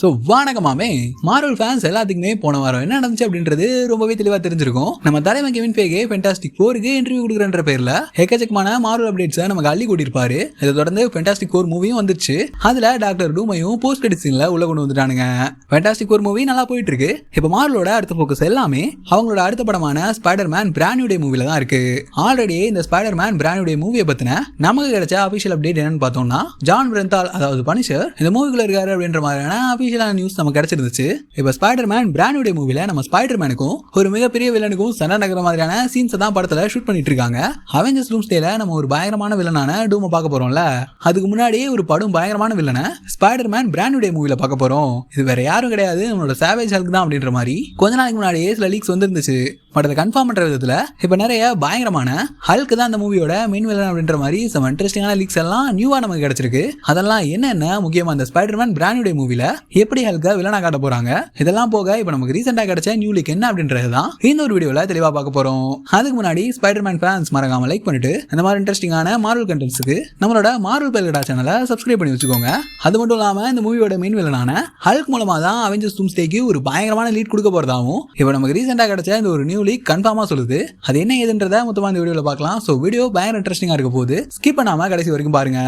வணக்கமாமே Marvel fans எல்லாத்துக்குமே போன வாரம் என்ன நடந்துச்சு அப்படின்றது ரொம்பவே தெளிவா தெரிஞ்சிருக்கும். நம்ம தலைவன் கெவின் ஃபேகே ஃபென்டாஸ்டிக் ஃபோருக்கு இன்டர்வியூ கொடுக்குறன்ற பேர்ல எக்கச்சக்கமான மார்வல் அப்டேட்ஸை நமக்கு அள்ளி கூட்டியிருப்பாரு. இதை தொடர்ந்து ஃபென்டாஸ்டிக் ஃபோர் மூவியும் வந்துச்சு. அதுல டாக்டர் டூமையும் போஸ்ட் கிரெடிட் சீன்ல உள்ள கொண்டு வந்துட்டானுங்க. ஃபென்டாஸ்டிக் ஃபோர் மூவி நல்லா போயிட்டு இருக்கு. இப்போ மார்வலோட அடுத்த ஃபோக்கஸ் எல்லாமே அவங்களோட அடுத்த படமான spider man brand new day மூவில தான் இருக்கு. ஆல்ரெடி இந்த spider man brand new day மூவியை பத்தின நமக்கு கிடைச்ச அபிஷியல் அப்டேட் என்னன்னு பார்த்தோம்னா, ஜான் பிரெந்தால் அதாவது பனிஷர் இந்த மூவிக்குள்ள இருக்காரு அப்படின்ற மாதிரியான நியூஸ் நமக்கு கிடைச்சிருந்துச்சு. இப்ப spider man brand new day மூவில நம்ம ஸ்பைடர் மேனுக்கும் ஒரு மிகப்பெரிய வில்லனுக்கும் சண்டை நடக்கிற மாதிரியான சீன்ஸ் தான் படத்துல ஷூட் பண்ணிட்டு இருக்காங்க. அவெஞ்சர்ஸ் டூம்ஸ்டேல நம்ம ஒரு பயங்கரமான வில்லனான டூமை பார்க்க போறோம்ல, அதுக்கு முன்னாடியே ஒரு படம் பயங்கரமான வில்லனை spider man brand new day மூவில பார்க்க போறோம். இது வேற யாரும் கிடையாது, நம்மளோட சாவேஜ் ஹல்க் தான் அப்படின்ற மாதிரி கொஞ்ச நாளைக்கு முன்னாடியே சில லீக்ஸ் வந்துருந்துச்சு. பட் அதை கன்ஃபார்ம் பண்ற விதத்துல இப்ப நிறைய பயங்கரமான ஹல்க் தான் அந்த மூவியோட மெயின் வில்லன் அப்படின்ற மாதிரி சம் இன்ட்ரெஸ்டிங்கான லீக்ஸ் எல்லாம் நியூவா நமக்கு கிடைச்சிருக்கு. அதெல்லாம் என்னென்ன முக்கியமா அந்த spider man brand new day மூவில எப்படி ஹல்க வில்லனா காட்ட போறாங்க, இதெல்லாம் போக இப்ப நமக்கு ரீசெண்டா கிடைச்ச நியூ லீக் என்ன அப்படின்றது தான் இந்த ஒரு வீடியோல தெளிவா பார்க்க போறோம். அதுக்கு முன்னாடி ஸ்பைடர் மேன் ஃபேன்ஸ் மறக்காம லைக் பண்ணிட்டு இந்த மாதிரி இன்ட்ரெஸ்டிங்கான மார்வல் கண்டென்ட்ஸ்க்கு நம்மளோட மார்வல் பெல்கடா சேனலை சப்ஸ்கிரைப் பண்ணி வச்சுக்கோங்க. அது மட்டும் இல்லாம இந்த மூவியோட மெயின் வில்லனான ஹல்க் மூலமா தான் அவெஞ்சர்ஸ் டூம்ஸ்டேக்கு ஒரு பயங்கரமான லீட் கொடுக்க போறதாவும் இப்ப நமக்கு ரீசெண்டா கிடைச்ச இந்த ஒரு நியூ லீக் கன்ஃபார்மா சொல்லுது. அது என்ன ஏதுன்றதை மொத்தமா இந்த வீடியோல பார்க்கலாம். சோ வீடியோ பயங்கர இன்ட்ரெஸ்டிங்கா இருக்க போது ஸ்கிப் பண்ணாம கடைசி வரைக்கும் பாருங்க.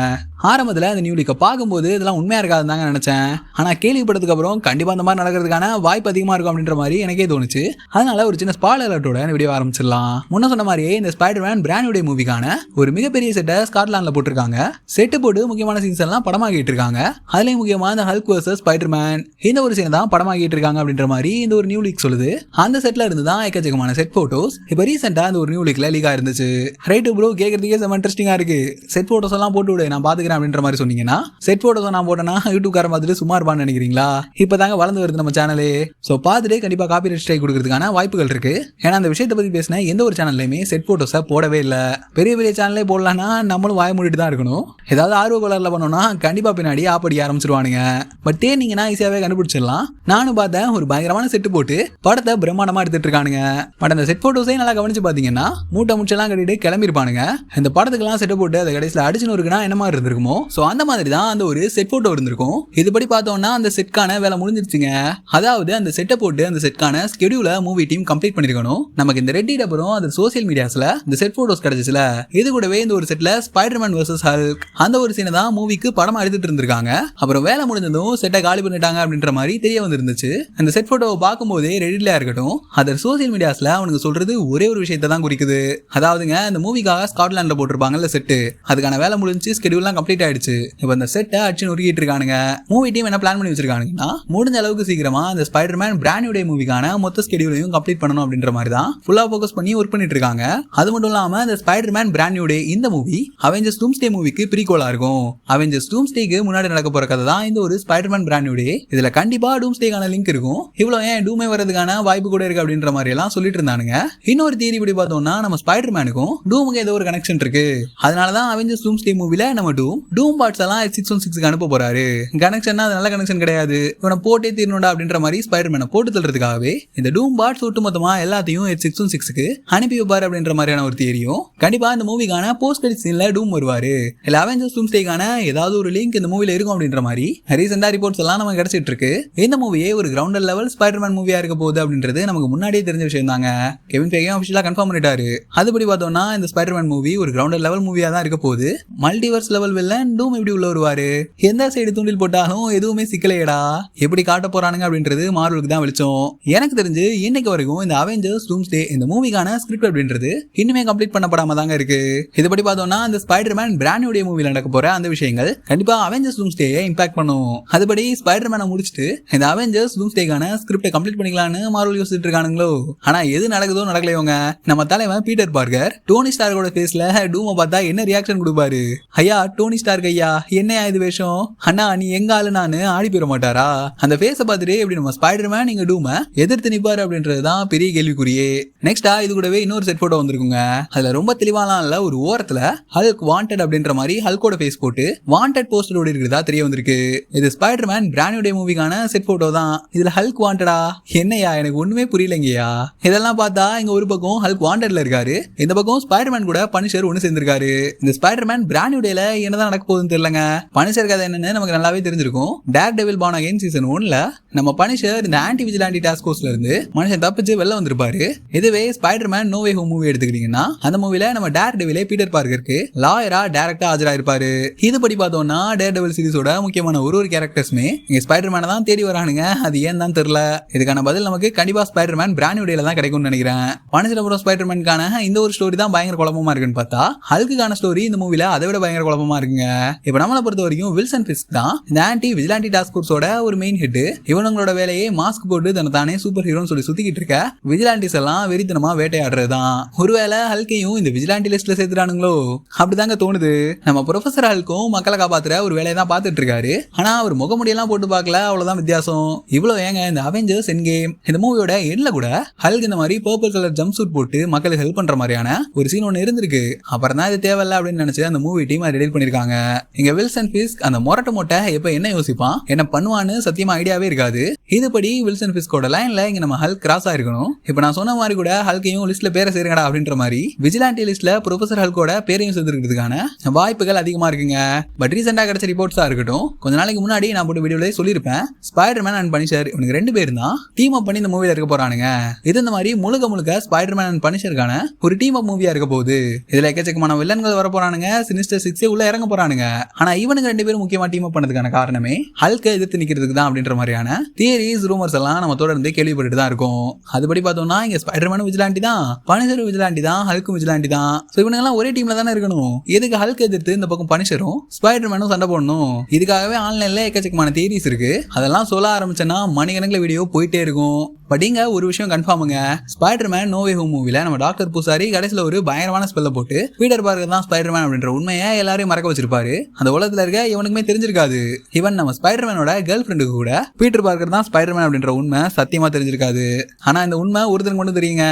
ஆரம்பத்துல இந்த நியூ லீக்கை பார்க்கும்போது இதெல்லாம் உண்மையா இருக்காதுன்னு தாங்க நினைச்சேன். ஆனா கேள்விப்பட்டதுக்கு அப்புறம் கண்டிப்பா அந்த மாதிரி நடக்கிறதுக்கான வாய்ப்பு அதிகமா இருக்கும் அப்படின்ற மாதிரி எனக்கே தோணுச்சு. அதனால ஒரு சின்ன ஸ்பாயிலர் அலர்ட்டோட இந்த வீடியோ ஆரம்பிச்சிடலாம். முன்ன சொன்ன மாதிரியே இந்த spider man brand new day மூவிக்கான ஒரு மிகப்பெரிய செட்டை ஸ்காட்லாண்ட்ல போட்டிருக்காங்க. செட்டு போட்டு முக்கியமான சீன்ஸ் எல்லாம் படமாக்கிட்டு இருக்காங்க. அதுலயும் முக்கியமா இந்த ஹல்க் வர்சஸ் ஸ்பைடர் மேன் இந்த ஒரு சீனை தான் படமாக்கிட்டு இருக்காங்க அப்படின்ற மாதிரி இந்த ஒரு நியூ லீக் சொல்லுது. அந்த செட்ல இருந்து தான் எக்கச்சக்கமான செட் போட்டோஸ் இப்ப ரீசெண்டா இந்த ஒரு நியூ லீக்ல லீக் ஆயிருந்துச்சு. ரைட் ப்ரோ, கேட்கறதுக்கே செம இன்ட்ரெஸ்டிங்கா இருக்கு. செட் போட்டோஸ் எல்லாம் போட்டு விடு, நான் பாத்துக்கிறேன் அப்படின்ற மாதிரி சொன்னீங்கன்னா, செட் போட்டோஸ் நான் போட்டேன்னா யூடியூப் கார பார்த்துட்டு சும்மா இருப்பான்னு நினைக்கிறீங்களா? இப்பதாங்க வளர்ந்து வருது நம்ம சேனலே. சோ பார்த்துட்டு கண்டிப்பா காப்பிரைட் ஸ்ட்ரைக் கொடுக்கறதுக்கான வாய்ப்புகள் இருக்கு. ஏன்னா அந்த விஷயத்தை பத்தி பேசின எந்த ஒரு சேனல்லையுமே செட் போட்டோஸை போடவே இல்லை. பெரிய பெரிய சேனல்லே போடலாம்னா நம்மளும் வாய மூடிட்டு தான் இருக்கணும். ஏதாவது ஆர்வ கலர்ல பண்ணோம்னா கண்டிப்பா பின்னாடி ஆப்படி ஆரம்பிச்சிருவானுங்க. பட் தேனீங்கன்னா ஈஸியாவே கண்டுபிடிச்சிடலாம். நானும் பார்த்தேன், ஒரு பயங்கரமான செட்டு போட்டு படத்தை பிரம்மாண்டமா எடுத்துட்டு இருக்கானுங்க. பட் அந்த செட் போட்டோஸே நல்லா கவனிச்சு பாத்தீங்கன்னா மூட்டை முச்செல்லாம் கட்டிட்டு கிளம்பிருப்பானுங்க. இந்த படத்துக்கெல்லாம் செட் போட்டு அதை கடைசியில் அடிச்சுன்னு இருக்குன்னா என்ன மாதிரி இருந்திருக்குமோ, சோ அந்த மாதிரி தான் அந்த ஒரு செட் போட்டோ இருந்திருக்கும். இதுபடி பார்த்தோம்னா அந்த செட்கான வேலை முடிஞ்சிருச்சுங்க. அதாவது அந்த செட்டை போட்டு அந்த செட்கான ஸ்கெடியூல மூவி டீம் கம்ப்ளீட் பண்ணிருக்கணும். நமக்கு இந்த ரெட்டிட் அப்புறம் அந்த சோசியல் மீடியாஸ்ல இந்த செட் போட்டோஸ் கிடைச்சுல, இது கூடவே இந்த ஒரு செட்ல ஸ்பைடர் மேன் வர்சஸ் ஹல்க் அந்த ஒரு சீனை தான் மூவிக்கு படமா எடுத்துட்டு இருந்திருக்காங்க. அப்புறம் வேலை முடிஞ்சதும் செட்டை காலி பண்ணிட்டாங்க அப்படின்ற மாதிரி தெரிய வந்துருந்துச்சு. அந்த செட் போட்டோவை பார்க்கும்போதே ரெடிட்ல இருக்கட்டும், அதர் சோசியல் மீடியாஸ்ல அவனுக்கு சொல்றது ஒரே ஒரு விஷயத்தை தான் குறிக்குது. அதாவதுங்க, இந்த மூவிக்காக ஸ்காட்லாண்ட்ல போட்டிருப்பாங்கல்ல செட்டு, அதுக்கான வேலை முடிஞ்சு ஸ்கெடியூல்லாம் கம்ப்ளீட் ஆயிடுச்சு. இப்போ அந்த செட்டை அடிச்சு நொறுக்கிட்டு இருக்கானுங்க. மூவி டீம் என்ன பிளான் பண்ணி வச்சிருக்காங்கன்னா, முடிஞ்ச அளவுக்கு சீக்கிரமா அந்த spider man brand new day மூவிக்கான மொத்த ஸ்கெடியூலையும் கம்ப்ளீட் பண்ணணும் அப்படின்ற மாதிரி தான் ஃபுல்லா ஃபோக்கஸ் பண்ணி ஒர்க் பண்ணிட்டு இருக்காங்க. அது மட்டும் இல்லாம இந்த spider man brand new day இந்த மூவி அவெஞ்சர்ஸ் டூம்ஸ்டே மூவிக்கு ப்ரீக்வலா இருக்கும். அவெஞ்சர்ஸ் டூம்ஸ்டேக்கு முன்னாடி நடக்க போற கதை தான் இந்த ஒரு spider man brand new day. இதுல கண்டிப்பா டூம்ஸ்டேக்கான லிங்க் இருக்கும். இவ்வளவு ஏன் டூமே வரதுக்கான வாய்ப்பு கூட இருக்கு அப்படின்ற மாதிரி எல்லாம் சொல்லிட்டு இருந்தானுங்க. இன்னொரு தியரி படி பார்த்தோம்னா, நம்ம ஸ்பைடர் மேனுக்கும் டூமுக்கு ஏதோ ஒரு கனெக்ஷன் இருக்கு. அதனாலதான் அவெஞ்சர்ஸ் டூம்ஸ்டே மூவில நம்ம டூம் பார்ட்ஸ் எல்லாம் 616 அனுப்ப போறாரு. கனெக்ஷன் அது நல்ல கனெக்ஷன் கிடையாது, இவனை போட்டே தீரணும்டா அப்படின்ற மாதிரி ஸ்பைடர் மேனை போட்டு தள்ளுறதுக்காகவே இந்த டூம் பார்ட்ஸ் ஒட்டு மொத்தமா எல்லாத்தையும் 616க்கு அனுப்பி வைப்பாரு அப்படின்ற மாதிரியான ஒரு தியரியும். கண்டிப்பா இந்த மூவிக்கான போஸ்ட் கிரெடிட் சீன்ல டூம் வருவாரு. இல்ல அவெஞ்சர்ஸ் டூம்ஸ்டேக்கான ஏதாவது ஒரு லிங்க் இந்த மூவில இருக்கும் அப்படின்ற மாதிரி ரீசெண்டா ரிப்போர்ட்ஸ் எல்லாம் நமக்கு கிடைச்சிட்டு இருக்கு. இந்த மூவியே ஒரு கிரவுண்டர் லெவல் ஸ்பைடர் மேன் மூவியா இருக்க போகுது அப்படின்றது நமக்கு முன்னாடியே தெரிஞ்ச விஷயம் தாங்க. கெவின் ஃபேகே ஆஃபிஷியலா கன்ஃபார்ம் பண்ணிட்டாரு. அதுபடி பார்த்தோம்னா இந்த ஸ்பைடர் மேன் மூவி ஒரு கிரவுண்டர் லெவல் மூவியா தான் இருக்க போகுது. மல்டிவர்ஸ் லெவல் வில்லன் டூம் எப்படி உள்ள வருவாரு, எந்த சைடு தூண்டில் போட்டாலும் எதுவுமே சிக்கலையடா, எப்படி காட்ட போறானுங்க அப்படின்றது மார்வலுக்கு தான் வெளிச்சம். எனக்கு தெரிஞ்சு இன்னைக்கு வரைக்கும் இந்த அவெஞ்சர்ஸ் டூம்ஸ்டே இந்த மூவிக்கான ஸ்கிரிப்ட் அப்படின்றது இன்னுமே கம்ப்ளீட் பண்ணப்படாம தாங்க இருக்கு. இதுபடி பார்த்தோம்னா இந்த spider man brand new day மூவில நடக்க போற அந்த விஷயங்கள் கண்டிப்பா அவெஞ்சர்ஸ் டூம்ஸ்டேயை இம்பாக்ட் பண்ணும். அதுபடி ஸ்பைடர் மேனை முடிச்சுட்டு இந்த அவெஞ்சர்ஸ் டூம்ஸ்டேக்கான ஸ்கிரிப்டை கம்ப்ளீட் பண்ணிக்கலாம்னு மார்வல் யோசிச்சுட்டு இருக்கானுங்களோ. ஆனா எது நடக்குதோ நடக்கலையோங்க, நம்ம தலைவன் பீட்டர் பார்க்கர் டோனி ஸ்டார்கோட ஃபேஸ்ல டூமை பார்த்தா என்ன ரியாக்ஷன் கொடுப்பாரு? ஐயா டோனி ஸ்டார்க் ஐயா, என்னையா இது வேஷம், அண்ணா நீ எங்க ஆளு நானு ஆடி போயிட மாட்டாரா? அந்த ஃபேஸை பார்த்துட்டு எப்படி நம்ம ஸ்பைடர் மேன் நீங்க டூமை எதிர்த்து நிப்பாரு அப்படின்றதுதான் பெரிய கேள்விக்குறியே. நெக்ஸ்டா இது கூடவே இன்னொரு செட் போட்டோ வந்திருக்குங்க. அதுல ரொம்ப தெளிவாலாம் இல்ல, ஒரு ஓரத்துல ஹல்க் வாண்டட் அப்படின்ற மாதிரி ஹல்கோட ஃபேஸ் போட்டு வாண்டட் போஸ்டரோட இருக்கிறதா தெரிய வந்திருக்கு. இது spider man brand new day மூவிக்கான set photo தான். இதுல ஹல்க் வாண்டடா என்னையா, எனக்கு ஒண்ணுமே புரியலங்கய்யா. இதெல்லாம் பார்த்தா இங்க ஒரு பக்கம் ஹல்க் வாண்டட்ல இருக்காரு, இந்த பக்கம் ஸ்பைடர் மேன் கூட பனிஷர் ஒன்னு சேர்ந்திருக்காரு. இந்த ஸ்பைடர் மேன் பிராண்ட் நியூ டேல என்னதான் நடக்க போகுதுன்னு தெரியலங்க. பனிஷர் கதை என்னன்னு நமக்கு நல்லாவே தெரிஞ்சிருக்கும். Daredevil Born Again season 1ல நம்ம பனிஷர் இந்த ஆன்டி விஜிலாண்டி டாஸ்க் ஃபோர்ஸ்ல இருந்து மனுஷன் தப்பிச்சு வெளில வந்திருப்பாரு. இதுவே Spiderman no way home movie எடுத்துக்கிட்டீங்கன்னா அந்த மூவில நம்ம டேர் டெவிலே பீட்டர் பார்க்கருக்கு லாயரா டைரக்டா ஆஜராயிருப்பாரு. இதுபடி பார்த்தோம்னா டேர் டெவில் சீரிஸோட முக்கியமான ஒரு கேரக்டர்ஸ்மே இங்க ஸ்பைடர்மேனை தான் தேடி வரானுங்க. அது ஏன் தான் தெரியல. இதுக்கான பதில் நமக்கு கண்டிப்பா ஸ்பைடர்மேன் பிராண்ட் நியூ டேல தான் கிடைக்கும்னு நினைக்கிறேன். பனிஷர் அப்புறம் ஸ்பைடர்மேனுக்கான இந்த ஒரு ஸ்டோரி தான் பயங்கர குழப்பமா இருக்குன்னு பார்த்தா ஹல்க்குக்கான ஸ்டோரி இந்த மூவில அதை விட பயங்கர குழப்பமா இருக்குங்க. இப்ப நம்மளை பொறுத்த வரைக்கும் வில்சன் ஃபிஸ்க் தான் இந்த ஆன்டி விஜிலாண்டி டாஸ்க் ஃபோர்ஸோட ஒரு மெயின் ஹெட். இவங்களோட வேலையே மாஸ்க் போட்டு தன்னை தானே சூப்பர் ஹீரோன்னு சொல்லி சுத்திக்கிட்டு இருக்க விஜிலாண்டிஸ் எல்லாம் வெறித்தனமா வேட்டையாடுறதுதான். ஒருவேளை ஹல்கையும் இந்த விஜிலாண்டி லிஸ்ட்ல சேர்த்துறானுங்களோ அப்படிதாங்க தோணுது. நம்ம ப்ரொஃபசர் ஹல்க்கும் மக்களை காப்பாத்துற ஒரு வேலையை தான் பார்த்துட்டு இருக்காரு. ஆனா அவர் முகமுடியெல்லாம் போட்டு பார்க்கல, அவ்வளவுதான் வித்தியாசம். இவ்வளவு ஏங்க இந்த அவெஞ்சர்ஸ் எண்ட் கேம் இந்த மூவியோட எண்ட்ல கூட ஹல்க் இந்த மாதிரி பர்பிள் கலர் ஜம்ப் சூட் போட்டு மக்களுக்கு ஹெல்ப் பண்ற மாதிரியான ஒரு சீன் ஒன்னு இருந்திருக்கு. அப்புறம் தான் இது தேவையில்ல அப்படின்னு நினைச்சு அந்த மூவி டீம் ரெடி பண்ணிருக்காங்க. இங்க வில்சன் ஃபிஸ்க் அந்த மொட்டை எப்ப என்ன யோசிப்பான் என்ன பண்ணுவான்னு சத்தியமா ஐடியாவே இருக்காது. இதுபடி வில்சன் ஃபிஸ்கோட லைன்ல இங்க நம்ம ஹல்க் கிராஸ் ஆயிருக்கணும். இப்ப நான் சொன்ன மாதிரி கூட ஹல்கையும் லிஸ்ட்ல பேரை சேருங்கடா அப்படின்ற மாதிரி விஜிலாண்டி லிஸ்ட்ல ப்ரொஃபசர் ஹல்கோட பேரையும் சேர்த்துக்கிறதுக்கான வாய்ப்புகள் அதிகமா இருக்குங்க. பட் ரீசெண்டா கிடைச்ச ரிப்போர்ட்ஸா இருக்கட்டும், கொஞ்ச நாளைக்கு முன்னாடி நான் போட்டு வீடியோல சொல்லியிருப்பேன் ஸ்பைடர்மேன் அண்ட் பனிஷர் இவனுக்கு 2 பேரும் தான் டீம் அப் பண்ணி இந்த மூவில இருக்க போறானுங்க. இது இந்த மாதிரி முழுக்க ஸ்பைடர்மேன் அண்ட் பனிஷருக்கான ஒரு டீம் அப் மூவியா இருக்க போகுது. இதுல எக்கச்சக்கமான வில்லன்கள் வர போறானுங்க. சினிஸ்டர் 6 உள்ள இறங்க போறானுங்க. ஆனா இவனுக்கு 2 பேரும் முக்கியமா டீம் அப் பண்ணதுக்கான காரணமே ஹல்கை எதிர்த்து நிக்கிறதுக்கு தான் அப்படின்ற மாதிரியான தியரிஸ் ரூமர்ஸ் எல்லாம் நம்ம தொடர்ந்து கேள்விப்பட்டு தான் இருக்கோம். அதுபடி பார்த்தோம்னா இங்க ஸ்பைடர்மேன் விஜிலாண்டி தான், பனிஷரும் விஜிலாண்டி தான், ஹல்க்கும் விஜிலாண்டி தான். சோ இவனுங்க எல்லாம் ஒரே டீம்ல தானே இருக்கணும். எதுக்கு ஹல்க் எதிர்த்து இந்த பக்கம் பனிஷரும் ஸ்பைடர்மேனும் சண்டை போடணும்? இதுக்காகவே ஆன்லைன்ல எக்கச்சக்கமான தியரிஸ் இருக்கு. அதெல்லாம் சொல்ல ஆரம்பிச்சேன்னா மணிக்கணக்கில் வீடியோ போயிட்டே இருக்கும். பட் இங்க ஒரு விஷயம் கன்ஃபார்முங்க, ஸ்பைடர்மேன் நோ வே ஹோம் மூவில நம்ம டாக்டர் பூசாரி கடைசியில் ஒரு பயங்கரமான ஸ்பெல்ல போட்டு பீட்டர் பார்க்கர் தான் ஸ்பைடர்மேன் அப்படின்ற உண்மையை எல்லாரையும் மறக்க வச்சிருப்பாரு. அந்த உலகத்துல இருக்க இவனுக்குமே தெரிஞ்சிருக்காது. இவன் நம்ம ஸ்பைடர்மேனோட கேர்ள் ஃப்ரெண்டுக்கு கூட பீட்டர் பார்க்கர் தான் ஸ்பைடர்மேன் அப்படின்ற உண்மை சத்தியமா தெரிஞ்சிருக்காது. ஆனா இந்த உண்மை ஒருத்தருக்கு கொண்டு தெரியுங்க,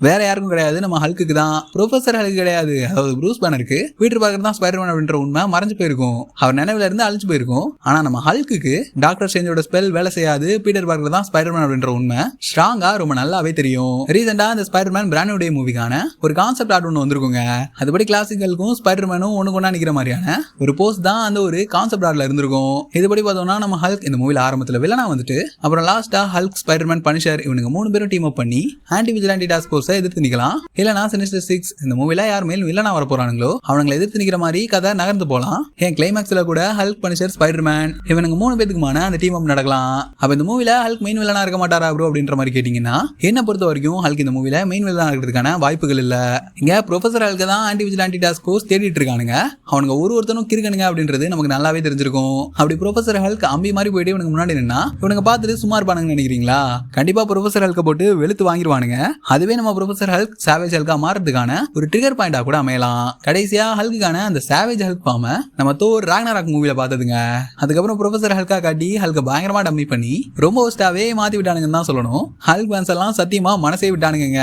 வேற யாருக்கும் கிடையாது, நம்ம ஹல்க்கு தான். ப்ரொஃபசர் ஹல்க் கிடையாது, அதாவது ப்ரூஸ் பேனருக்கு பீட்டர் பார்க்கர் தான் ஸ்பைடர்மேன் அப்படின்ற உண்மை மறைஞ்சு போயிருக்கும், அவர் நினைவுல இருந்து அழிச்சு போயிருக்கும். ஆனா நம்ம ஹல்க்கு டாக்டர் ஸ்ட்ரேஞ்சோட ஸ்பெல் வேலை செய்யாது, பீட்டர் பார்க்கர் தான் ஸ்பைடர்மேன் அப்படின்ற உண்மை ஸ்ட்ராங்கா ரொம்ப நல்லாவே தெரியும். ரீசெண்டா இந்த ஸ்பைடர்மேன் பிராண்ட் நியூ டே மூவிக்கான ஒரு கான்செப்ட் ஆர்ட் ஒன்று வந்திருக்குங்க. அதுபடி கிளாசிக்கலுக்கும் ஸ்பைடர்மேனும் ஒண்ணு கொண்டா நிக்கிற மாதிரியான ஒரு போஸ்ட் தான் அந்த ஒரு கான்செப்ட் ஆர்ட்ல இருந்திருக்கும். இதுபடி பார்த்தோம்னா நம்ம ஹல்க் இந்த மூவில ஆரம்பத்துல வில்லனா வந்துட்டு அப்புறம் லாஸ்டா ஹல்க் ஸ்பைடர்மேன் பனிஷர் இவனுங்க 3 பேரும் டீம் அப் பண்ணி ஆன்டி விஜிலாண்டி டாஸ்க் ஃபோர்ஸை எதிர்த்து நிக்கலாம். இல்லனா சினிஸ்டர் 6 இந்த மூவில யார் மேல் வில்லனா வர போறானுங்களோ அவங்களை எதிர்த்து நிக்கிற மாதிரி கதை நகர்ந்து போலாம். ஏன் கிளைமேக்ஸ்ல கூட ஹல்க் பனிஷர் ஸ்பைடர்மேன் இவனுங்க 3 பேத்துக்குமான அந்த டீம் அப் நடக்கலாம். அப்ப இந்த மூவில ஹல்க் மெயின் வில்லனா இருக்க மாட்டாரா ப்ரோ அப்படின்ற மாதிரி கேட்டீங்கன்னா என்ன பொறுத்த வரைக்கும் ஹல்க் இந்த மூவில மெயின் வில்லனா இருக்கிறதுக்கான வாய்ப்புகள் இல்ல. இங்க ப்ரொஃபசர் ஹல்க் தான் ஆன்டி விஜிலாண்டி டாஸ்க் ஃபோர்ஸ் தேடிட்டு இருக்கானுங்க. அவனுங்க ஒருத்தனும் கிறுக்கனுங்க அப்படின்றது நமக்கு நல்லாவே தெரிஞ்சிருக்கும். அப்படி ப்ரொஃபசர் ஹல்க் அம்பி மாதிரி போயிட்டு இவனுக்கு முன்னாடி நின்னா இவனுங்க பார்த்துட்டு சும்மா இருப்பானுங்கன்னு நினைக்கிறீங்களா? கண்டிப்பா ப்ரொஃபசர் ஹல்க போட்டு வெளுத்து வாங்கிடுவானுங்க. அதுவே நம்ம ப்ரொஃபசர் ஹல்க் சாவேஜ் ஹல்கா மாறதுக்கான ஒரு ட்ரிகர் பாயிண்டா கூட அமையலாம். கடைசியா ஹல்குக்கான அந்த சாவேஜ் ஹல்க் ஃபார்மை நம்ம தோர் ராக்னராக் மூவில பார்த்ததுங்க. அதுக்கப்புறம் ப்ரொஃபசர் ஹல்கா காட்டி ஹல்க பயங்கரமா டம்மி பண்ணி ரொம்ப ஒஸ்டாவே மாத்தி விட்டானுங்கன்னு தான் சொல்லணும். ஹல்க் ஃபேன்ஸ் எல்லாம் சத்தியமா மனசே விட்டானுங்க.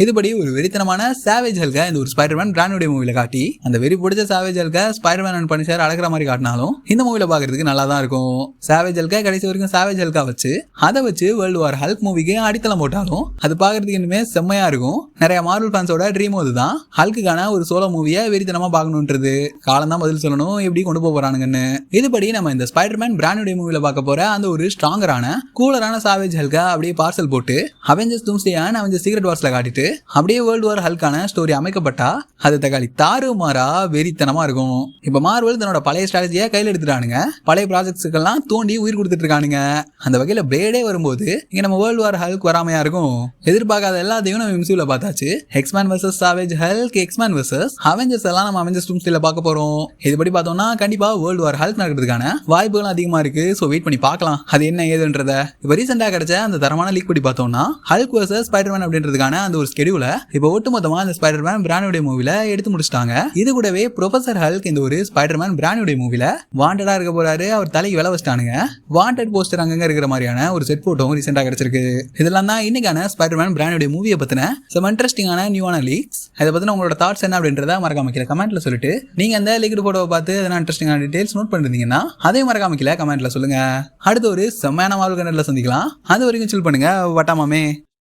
இதுபடி ஒரு வெறித்தனமான சாவேஜ் ஹல்க இந்த ஒரு ஸ்பைடர்மேன் பிராண்ட் நியூ மூவில காட்டி அந்த வெறி பிடிச்ச சாவேஜ் ஹல்க ஸ்பைடர்மேன் அண்ட் பனிஷர் அழகிற மாதிரி காட்டினாலும் இந்த மூவில பாக்குறதுக்கு நல்லா தான் இருக்கும். சாவேஜ் ஹல்க கடைசி வரைக்கும் சாவேஜ் ஹல்கா வச்சு அதை வச்சு வேர்ல்டு வார் ஹல்க் மூவிக்கு அடித்தளம் போட்டாலும் அது பாக்குறதுக்கு இன்னுமே செம்மையா இருக்கும். நிறைய மார்வல் ஃபேன்ஸோட ட்ரீம் அதுதான் ஹல்க்குக்கான ஒரு சோலோ மூவியை வெறித்தனமா பார்க்கணுன்றது. காலம் தான் பதில் சொல்லணும் எப்படி கொண்டு போறானுங்கன்னு. இதுபடி நம்ம இந்த ஸ்பைடர்மேன் பிராண்ட் நியூ மூவில பார்க்க போற அந்த ஒரு ஸ்ட்ராங்கரான கூலரான சாவேஜ் ஹல்கா அப்படியே பார்சல் போட்டு அவெஞ்சர்ஸ் டூம்ஸ்டே அண்ட் அவெஞ்சர்ஸ் சீக்ரெட் வார்ஸ்ல காட்டிட்டு அப்படியே வேர்ல்டு வார் ஹல்கான ஸ்டோரி அமைக்கப்பட்டா அது தக்காளி தாறுமாறா வெறித்தனமா இருக்கும். இப்ப மார்வல் தன்னோட பழைய ஸ்ட்ராட்டஜியை கையில் எடுத்துட்டானுங்க. பழைய ப்ராஜெக்ட்ஸ்க்கெல்லாம் தோண்டி உயிர் கொடுத்துட்டு இருக்கானுங்க. அந்த வகையில பிளேடே வரும்போது இங்க நம்ம வேர்ல்டு வார் ஹல்க் வராமையா இருக்கும். எதிர்பார்க்காத எல்லாத்தையும் நம்ம எம்சியூல பார்த்தாச்சு. எக்ஸ்மேன் versus savage Hulk, எக்ஸ்மேன் versus Avengers எல்லாம் நம்ம அவெஞ்சர்ஸ் டூம்ஸ்டேல பார்க்க போறோம். இதுபடி பார்த்தோம்னா கண்டிப்பா வேர்ல்டு வார் ஹல்க் நடக்கிறதுக்கான வாய்ப்புகள் அதிகமா இருக்கு. சோ வெயிட் பண்ணி பார்க்கலாம் அது என்ன ஏதுன்றத. இப்ப ரீசெண்டா கிடைச்ச அந்த தரமான லீக் படி பார்த்தோம்னா ஹல்க் வர்சஸ் ஸ்பைடர்மேன் அப்படின்றதுக்கான அந்த ஒரு ஸ்கெடியூல இப்ப ஒட்டுமொத்தமா அந்த ஸ்பைடர்மேன் பிராண்ட் நியூ மூவில எடுத்து முடிச்சிட்டாங்க. இது கூடவே ப்ரொஃபசர் ஹல்க் இந்த ஒரு ஸ்பைடர்மேன் பிராண்ட் நியூ மூவில வாண்டடா இருக்க போறாரு. அவர் தலைக்கு விலை வச்சிட்டானுங்க. வாண்டட் போஸ்டர் அங்கங்க இருக்கிற மாதிரியான ஒரு செட் போட்டோவும் ரீசெண்டா கிடைச்சிருக்கு. இதெல்லாம் தான் இன்னைக்கான ஸ்பைடர்மேன் பிராண்ட் நியூ மூவியை பத்தின some இன்ட்ரெஸ்டிங்கான நியூவான லீக்ஸ். அதை பத்தின உங்களோட தாட்ஸ் என்ன அப்படின்றத மறக்காம கீழே கமெண்ட்ல சொல்லிட்டு நீங்க அந்த லீக்டு போட்டோவை பார்த்து எதனா இன்ட்ரெஸ்டிங்கான டீடைல்ஸ் நோட் பண்ணிருந்தீங்கன்னா அதே மறக்காம கீழே கமெண்ட்ல சொல்லுங்க. அடுத்து ஒரு செம்மையான மார்வல் கண்டென்ட்ல சந்திக்கலாம். அது வரைக்கும் சில் பண்ணுங்க. வட்டாமாமே.